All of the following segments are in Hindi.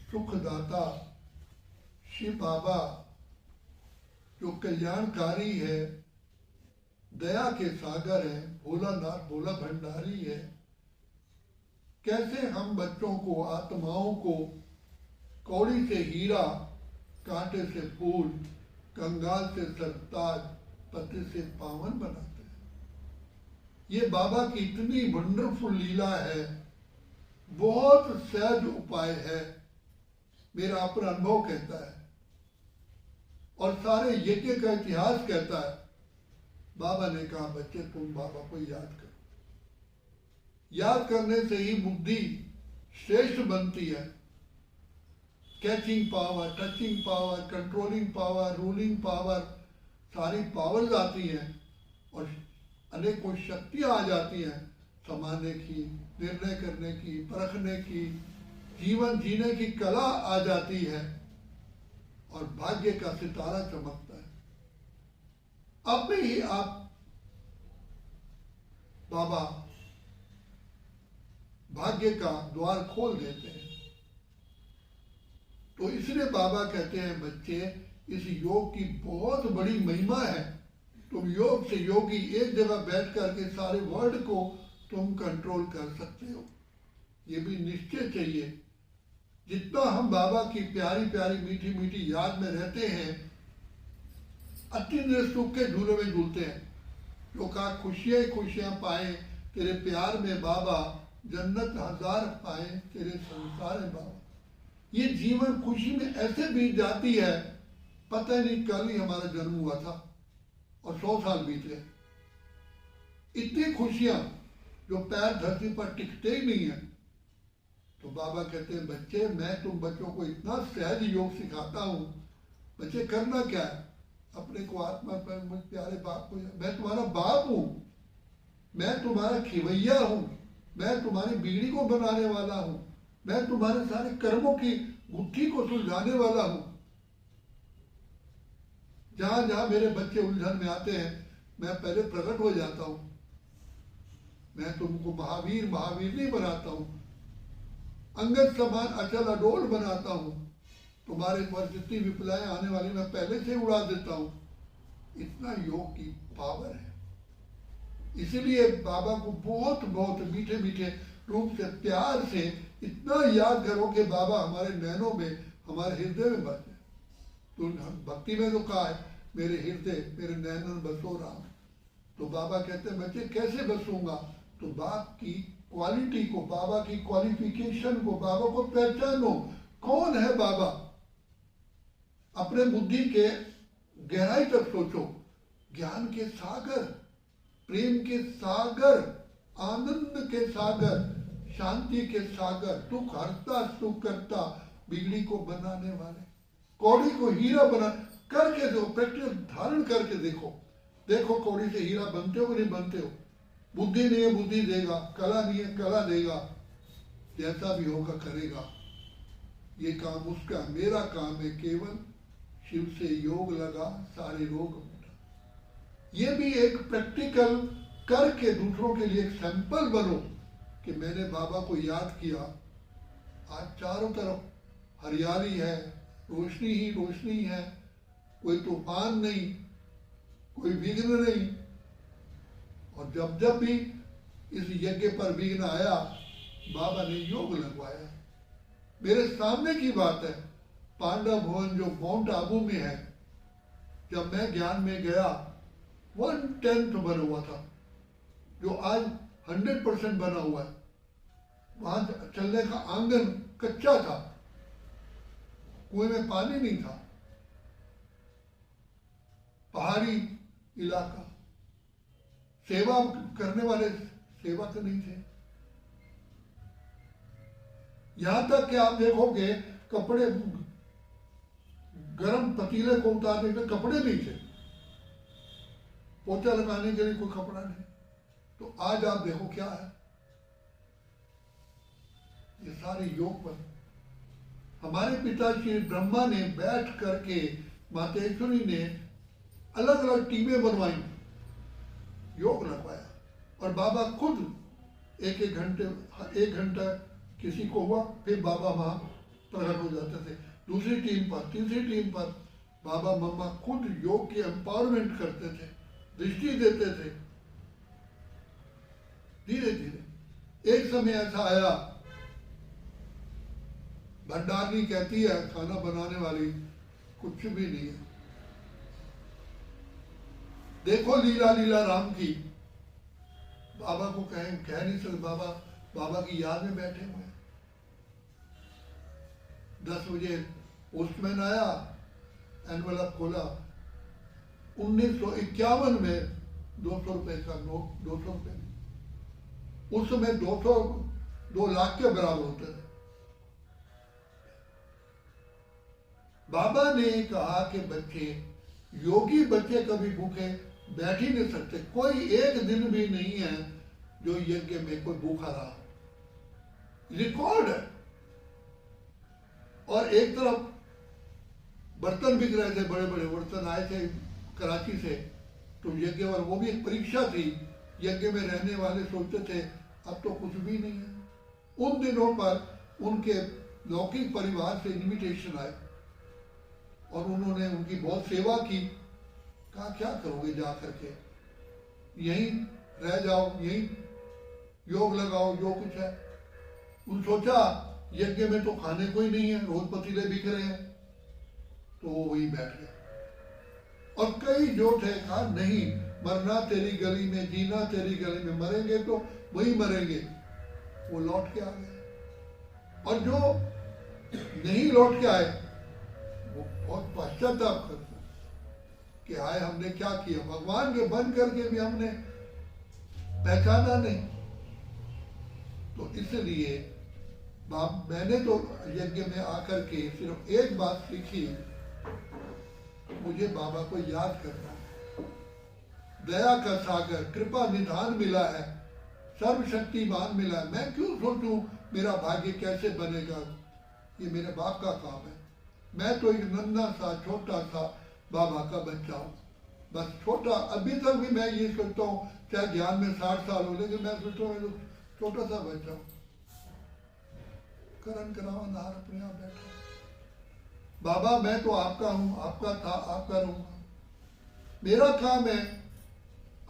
सुखदाता शिव बाबा जो कल्याणकारी है, दया के सागर है, भोलानाथ भोला भंडारी है, कैसे हम बच्चों को, आत्माओं को कौड़ी से हीरा, कांटे से फूल, कंगाल से सरताज, पत्ते से पावन बनाते हैं। ये बाबा की इतनी वंडरफुल लीला है, बहुत सहज उपाय है, मेरा अपना अनुभव कहता है और सारे यज्ञ का इतिहास कहता है। बाबा ने कहा बच्चे तुम बाबा को याद करो, याद करने से ही बुद्धि श्रेष्ठ बनती है। Catching power, touching power, controlling power, ruling power, सारी पावर्स आती हैं और अनेकों शक्तियां आ जाती हैं, समाने की, निर्णय करने की, परखने की, जीवन जीने की कला आ जाती है और भाग्य का सितारा चमकता है। अब भी आप बाबा भाग्य का द्वार खोल देते हैं। तो इसलिए बाबा कहते हैं बच्चे इस योग की बहुत बड़ी महिमा है। तुम योग से योगी, एक जगह बैठ करके सारे वर्ल्ड को तुम कंट्रोल कर सकते हो। ये भी निश्चय चाहिए। जितना हम बाबा की प्यारी प्यारी मीठी मीठी याद में रहते हैं, अति सुख के झूले में झूलते हैं। जो कहा खुशियां खुशियां पाए तेरे प्यार में बाबा, जन्नत हजार पाए तेरे संसार में बाबा। ये जीवन खुशी में ऐसे बीत जाती है, पता नहीं कल ही हमारा जन्म हुआ था और 100 साल बीत गए। इतनी खुशियां जो पैर धरती पर टिकते ही नहीं है। तो बाबा कहते हैं बच्चे मैं तुम बच्चों को इतना सहज योग सिखाता हूं। बच्चे करना क्या है, अपने को आत्मा पर मुझ प्यारे बाप को, मैं तुम्हारा बाप हूं, मैं तुम्हारा खिवैया हूं, मैं तुम्हारी बिगड़ी को बनाने वाला हूं, मैं तुम्हारे सारे कर्मों की गुत्थी को सुलझाने वाला हूं। जहां जहां मेरे बच्चे उलझन में आते हैं, मैं पहले प्रकट हो जाता हूं। मैं तुमको महावीर महावीर नहीं बनाता हूं, अंगद समान अचल अडोल बनाता हूं। तुम्हारे पर जितनी विपदाएं आने वाली मैं पहले से उड़ा देता हूं। इतना योग की पावर है। इसीलिए बाबा को बहुत बहुत मीठे मीठे रूप से, प्यार से इतना याद करो कि बाबा हमारे नैनों में, हमारे हृदय में बसे। तो भक्ति में तो कहा है मेरे हृदय मेरे नैनों में बसो राम। तो बाबा कहते हैं बच्चे कैसे बसूंगा, तो बाप की क्वालिटी को, बाबा की क्वालिफिकेशन को, बाबा को पहचानो। कौन है बाबा, अपने बुद्धि के गहराई तक सोचो। ज्ञान के सागर, प्रेम के सागर, आनंद के सागर, शांति के सागर, दुख हरता सुख करता, बिगड़ी को बनाने वाले, कौड़ी को हीरा बना करके दो। प्रैक्टिस धारण करके देखो, देखो कौड़ी से हीरा बनते हो कि नहीं बनते हो। बुद्धि नहीं है बुद्धि देगा, कला नहीं है कला देगा। जैसा भी होगा करेगा। ये काम उसका, मेरा काम है केवल शिव से योग लगा सारे रोग मिटा। ये भी एक प्रैक्टिकल करके दूसरों के लिए एक सैंपल बनो कि मैंने बाबा को याद किया। आज चारों तरफ हरियाली है, रोशनी ही रोशनी है, कोई तूफान नहीं, कोई विघ्न नहीं। और जब जब भी इस यज्ञ पर विघ्न आया, बाबा ने योग लगवाया। मेरे सामने की बात है, पांडव भवन जो माउंट आबू में है, जब मैं ज्ञान में गया 1/10 बना हुआ था, जो आज 100% बना हुआ है। वहां चलने का आंगन कच्चा था, कुएं में पानी नहीं था, पहाड़ी इलाका, सेवा करने वाले सेवक नहीं थे। यहां तक कि आप देखोगे कपड़े, गरम पतीले को उतारने के कपड़े नहीं थे, पोछा लगाने के लिए कोई कपड़ा नहीं। तो आज आप देखो क्या है, ये सारे योग पर। हमारे पिता श्री ब्रह्मा ने बैठ करके, मातेश्वरी ने अलग अलग टीमें बनवाई, योग लगवाया। और बाबा खुद एक घंटा किसी को हुआ, फिर बाबा वहां प्रकट हो जाते थे। दूसरी टीम पर, तीसरी टीम पर बाबा मम्मा खुद योग की एम्पावरमेंट करते थे, दृष्टि देते थे। धीरे धीरे एक समय ऐसा आया, भंडारनी कहती है खाना बनाने वाली, कुछ भी नहीं है, देखो लीला लीला राम की। बाबा को कह नहीं सकते, बाबा की याद में बैठे हुए हैं। 10 बजे पोस्टमैन आया, एनवलप खोला, 1951 में 200 रुपए का नोट, 200 रुपए, उस समय 2 लाख के बराबर होते थे। बाबा ने कहा कि बच्चे, योगी बच्चे कभी भूखे बैठ ही नहीं सकते। कोई एक दिन भी नहीं है जो यज्ञ में कोई भूखा रहा, रिकॉर्ड है। और एक तरफ बर्तन बिक रहे थे, बड़े बड़े बर्तन आए थे कराची से, तो यज्ञ पर वो भी एक परीक्षा थी। यज्ञ में रहने वाले सोचते थे अब तो कुछ भी नहीं है। उन दिनों पर उनके लौकिक परिवार से इनविटेशन आए और उन्होंने उनकी बहुत सेवा की। कहा क्या करोगे जा करके, यहीं रह जाओ, यहीं योग लगाओ जो कुछ है। उन सोचा यज्ञ में तो खाने को ही नहीं है, रोज पतीले बिक रहे हैं, तो वो वहीं बैठ गए। और कई जो थे कहा नहीं, मरना तेरी गली में, जीना तेरी गली में, मरेंगे तो वही मरेंगे। वो लौट के आ गए। और जो नहीं लौट के आए वो बहुत पश्चाताप करते कि हाय हमने क्या किया, भगवान के बन करके भी हमने पहचाना नहीं। तो इसलिए मैंने तो यज्ञ में आकर के सिर्फ एक बात सीखी, मुझे बाबा को याद करना है। दया का सागर, कृपा निधान मिला है, सर्वशक्तिमान मिला है। मैं क्यों सोचूं मेरा भाग्य कैसे बनेगा, ये मेरे बाप का काम है। मैं तो एक नन्हा सा छोटा सा बाबा का बच्चा हूँ, बस छोटा। अभी तक भी मैं ये सोचता हूँ, चाहे ज्ञान में 60 साल हो, लेकिन मैं सोचता हूँ छोटा सा बच्चा हूँ। करण करावा नार अपने आप बैठा, बाबा मैं तो आपका हूँ, आपका था, आपका रहूंगा। मेरा काम है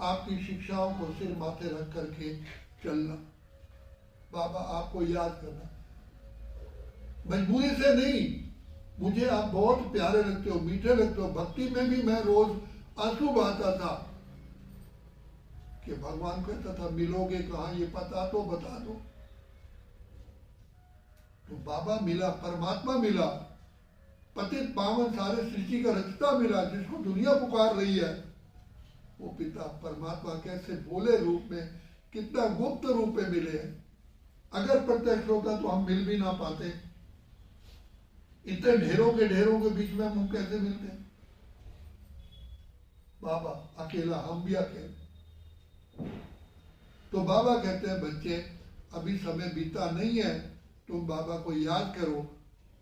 आपकी शिक्षाओं को सिर माथे रख करके चलना, बाबा आपको याद करना, मजबूरी से नहीं। मुझे आप बहुत प्यारे लगते हो, मीठे लगते हो। भक्ति में भी मैं रोज आंसू बहाता था कि भगवान कहता था मिलोगे कहाँ, ये पता तो बता दो। तो बाबा मिला, परमात्मा मिला, पतित पावन सारे सृष्टि का रचता मिला, जिसको दुनिया पुकार रही है। वो पिता परमात्मा कैसे भोले रूप में, कितना गुप्त रूप में मिले हैं। अगर प्रत्यक्ष होता तो हम मिल भी ना पाते। इतने ढेरों के बीच में हम कैसे मिलते। बाबा अकेला, हम भी अकेले। तो बाबा कहते हैं बच्चे अभी समय बीता नहीं है, तुम बाबा को याद करो,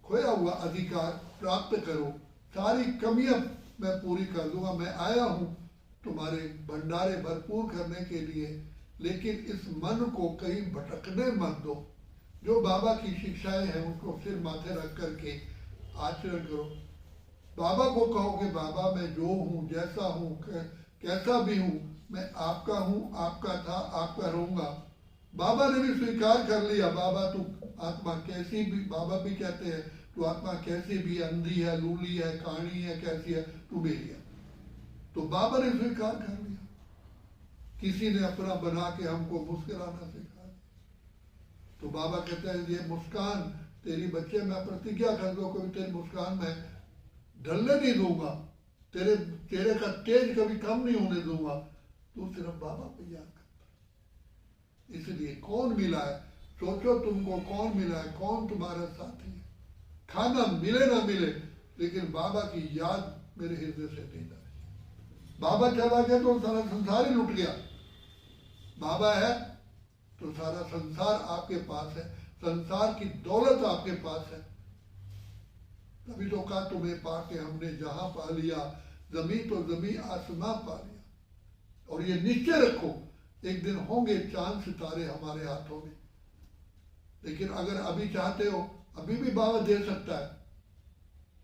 खोया हुआ अधिकार प्राप्त करो, सारी कमियां मैं पूरी कर दूंगा। मैं आया हूं तुम्हारे भंडारे भरपूर करने के लिए, लेकिन इस मन को कहीं भटकने मत दो। जो बाबा की शिक्षाएं हैं उनको सिर माथे रख करके आचरण करो। बाबा को कहो कि बाबा मैं जो हूँ, जैसा हूँ, कैसा भी हूँ, मैं आपका हूँ, आपका था, आपका रहूंगा। बाबा ने भी स्वीकार कर लिया, बाबा तू आत्मा कैसी भी, बाबा भी कहते हैं तू आत्मा कैसी भी, अंधी है, लूली है, काणी है, कैसी है, तू मेरी है। तो बाबा ने स्वीकार कर लिया। किसी ने अपना बना के हमको मुस्कुराना सिखा। तो बाबा कहते हैं ये मुस्कान तेरी, बच्चे मैं प्रतिज्ञा कर दो कभी तेरी मुस्कान में ढलने नहीं दूंगा, तेरे चेहरे का तेज कभी कम नहीं होने दूंगा। तू सिर्फ बाबा को याद करता। इसलिए कौन मिला है, सोचो तुमको कौन मिला है, कौन तुम्हारा साथी है। खाना मिले ना मिले, लेकिन बाबा की याद मेरे हृदय से नहीं जाए। बाबा चला गया तो सारा संसार ही लुट गया। बाबा है तो सारा संसार आपके पास है, संसार की दौलत आपके पास है। तभी तो कहा तुम्हें पाके हमने जहां पा लिया, जमीन तो जमीन आसमां पा लिया। और ये निश्चय रखो एक दिन होंगे चांद सितारे हमारे हाथों में, लेकिन अगर अभी चाहते हो, अभी भी बाबा दे सकता है,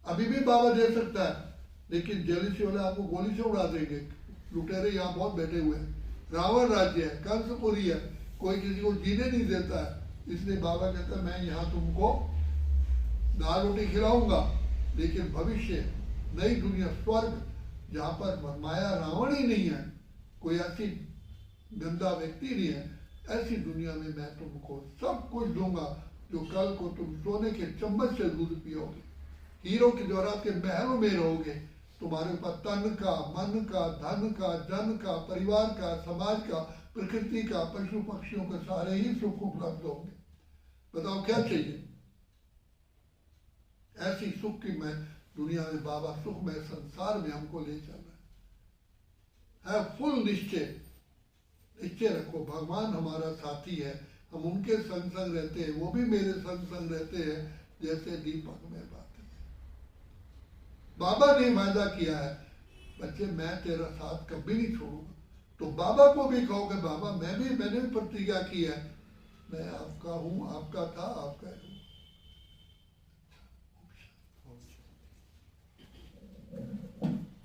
अभी भी बाबा दे सकता है, लेकिन जेलिसी वाले आपको गोली से उड़ा देंगे। लुटेरे यहाँ बहुत बैठे हुए हैं, रावण राज्य है, कंसपुरी है, कोई किसी को जीने नहीं देता है। इसलिए बाबा कहता है मैं यहाँ तुमको दाल रोटी खिलाऊंगा, लेकिन भविष्य नई दुनिया, स्वर्ग, जहाँ पर माया रावण ही नहीं है, कोई ऐसी गंदा व्यक्ति नहीं है, ऐसी दुनिया में मैं तुमको सब कुछ दूंगा जो कल को तुम सोने के चम्मच से दूध पियोगे, हीरो के जवाहरात के महलों में रहोगे। तुम्हारे ऊपर तन का, मन का, धन का, जन का, परिवार का, समाज का, प्रकृति का, पशु पक्षियों के सारे ही सुख उपलब्ध होंगे। बताओ क्या चाहिए? ऐसी सुख की मैं दुनिया में बाबा सुखमय संसार में हमको ले चल रहा है। फुल निश्चय, निश्चय रखो भगवान हमारा साथी है, हम उनके संग संग रहते हैं, वो भी मेरे संग संग रहते हैं, जैसे दीपक में बात है। बाबा ने वादा किया है बच्चे मैं तेरा साथ कभी नहीं छोड़ूंगा, तो बाबा को भी कहोगे बाबा मैंने भी प्रतिज्ञा की है, मैं आपका हूँ, आपका था, आपका है।